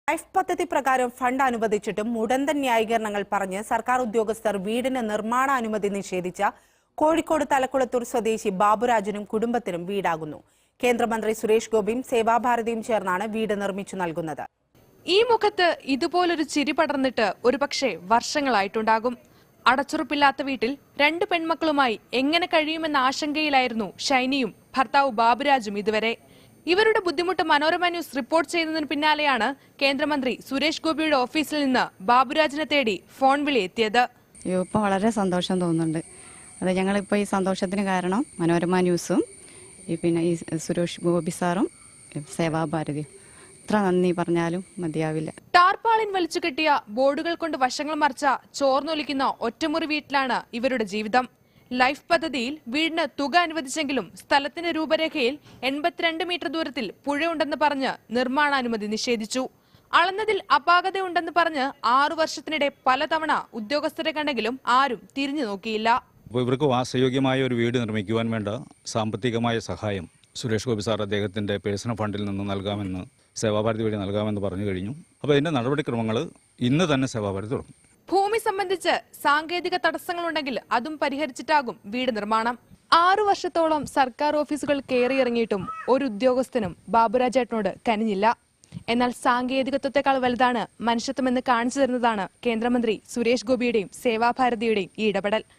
Life പദ്ധതി പ്രകാരം fund അനുവദിച്ചിട്ടും മുടന്തൻ ന്യായീകരണങ്ങൾ പറഞ്ഞ് സർക്കാർ ഉദ്യോഗസ്ഥർ വീടിന് നിർമ്മാണ അനുമതി നിഷേധിച്ച കോഴിക്കോട് തലക്കുളത്തൂർ സ്വദേശി ബാബുരാജിനും കുടുംബത്തിനും വീടാകുന്നു. കേന്ദ്രമന്ത്രി സുരേഷ് ഗോപിയും സേവാഭാരതിയും ചേർന്നാണ് വീട് നിർമ്മിച്ചു നൽകുന്നത്. ഈ മുഖത്ത് ഇതുപോലൊരു ചിരി പടർന്നിട്ട് ഒരുപക്ഷെ വർഷങ്ങളായിട്ടുണ്ടാകും. അടച്ചുറപ്പില്ലാത്ത വീട്ടിൽ 2 പെൺമക്കളുമായി എങ്ങനെ കഴിയുമെന്ന ആശങ്കയിലായിരുന്നു ഷൈനിയും ഭർത്താവ് ബാബുരാജും ഇതുവരെ. ഇവരുടെ ബുദ്ധിമുട്ട് മനോരമ ന്യൂസ് റിപ്പോർട്ട് ചെയ്യുന്നതിന് പിന്നാലെയാണ് കേന്ദ്രമന്ത്രി സുരേഷ് ഗോപിയുടെ ഓഫീസിൽ നിന്ന് ബാബുരാജിനെ തേടി ഫോൺ വിളി എത്തിയത്. ഇപ്പം വളരെ സന്തോഷം തോന്നുന്നുണ്ട്. അത് ഞങ്ങളിപ്പോൾ ഈ സന്തോഷത്തിന് കാരണം മനോരമ ന്യൂസും പിന്നെ ഈ സുരേഷ് ഗോപി സാറും സേവാഭാരതിയും. എത്ര നന്ദി പറഞ്ഞാലും മതിയാവില്ല. ടാർപാളിൻ വലിച്ചു കെട്ടിയ ബോർഡുകൾ കൊണ്ട് വശങ്ങൾ മറച്ച ചോർന്നൊലിക്കുന്ന ഒറ്റമുറി വീട്ടിലാണ് ഇവരുടെ ജീവിതം. ലൈഫ് പദ്ധതിയിൽ വീടിന് തുക അനുവദിച്ചെങ്കിലും സ്ഥലത്തിന്റെ രൂപരേഖയിൽ 82 മീറ്റർ ദൂരത്തിൽ പുഴയുണ്ടെന്ന് പറഞ്ഞ് നിർമ്മാണാനുമതി നിഷേധിച്ചു. അളന്നതിൽ അപാകതയുണ്ടെന്ന് പറഞ്ഞ് 6 വർഷത്തിനിടെ പലതവണ ഉദ്യോഗസ്ഥരെ കണ്ടെങ്കിലും ആരും തിരിഞ്ഞു നോക്കിയില്ല. ഇവർക്ക് വാസയോഗ്യമായ ഒരു വീട് നിർമ്മിക്കുവാൻ വേണ്ട സാമ്പത്തികമായ സഹായം സുരേഷ് ഗോപി സാർ അദ്ദേഹത്തിന്റെ പേഴ്സണൽ ഫണ്ടിൽ നിന്ന് നൽകാമെന്ന്, സേവാഭാരതി വഴി നൽകാമെന്ന് പറഞ്ഞു കഴിഞ്ഞു. അപ്പോൾ ഇതിന്റെ നടപടിക്രമങ്ങൾ ഇന്ന് തന്നെ സേവാഭാരതി തുടങ്ങും. ഭൂമി സംബന്ധിച്ച് സാങ്കേതിക തടസ്സങ്ങളുണ്ടെങ്കിൽ അതും പരിഹരിച്ചിട്ടാകും വീട് നിർമ്മാണം. 6 വർഷത്തോളം സർക്കാർ ഓഫീസുകൾ കയറിയിറങ്ങിയിട്ടും ഒരു ഉദ്യോഗസ്ഥനും ബാബുരാജേട്ടനോട് കനിഞ്ഞില്ല. എന്നാൽ സാങ്കേതികത്വത്തെക്കാൾ വലുതാണ് മനുഷ്യത്വമെന്ന് കാണിച്ചു തരുന്നതാണ് കേന്ദ്രമന്ത്രി സുരേഷ് ഗോപിയുടെയും സേവാഭാരതിയുടെയും ഈ ഇടപെടൽ.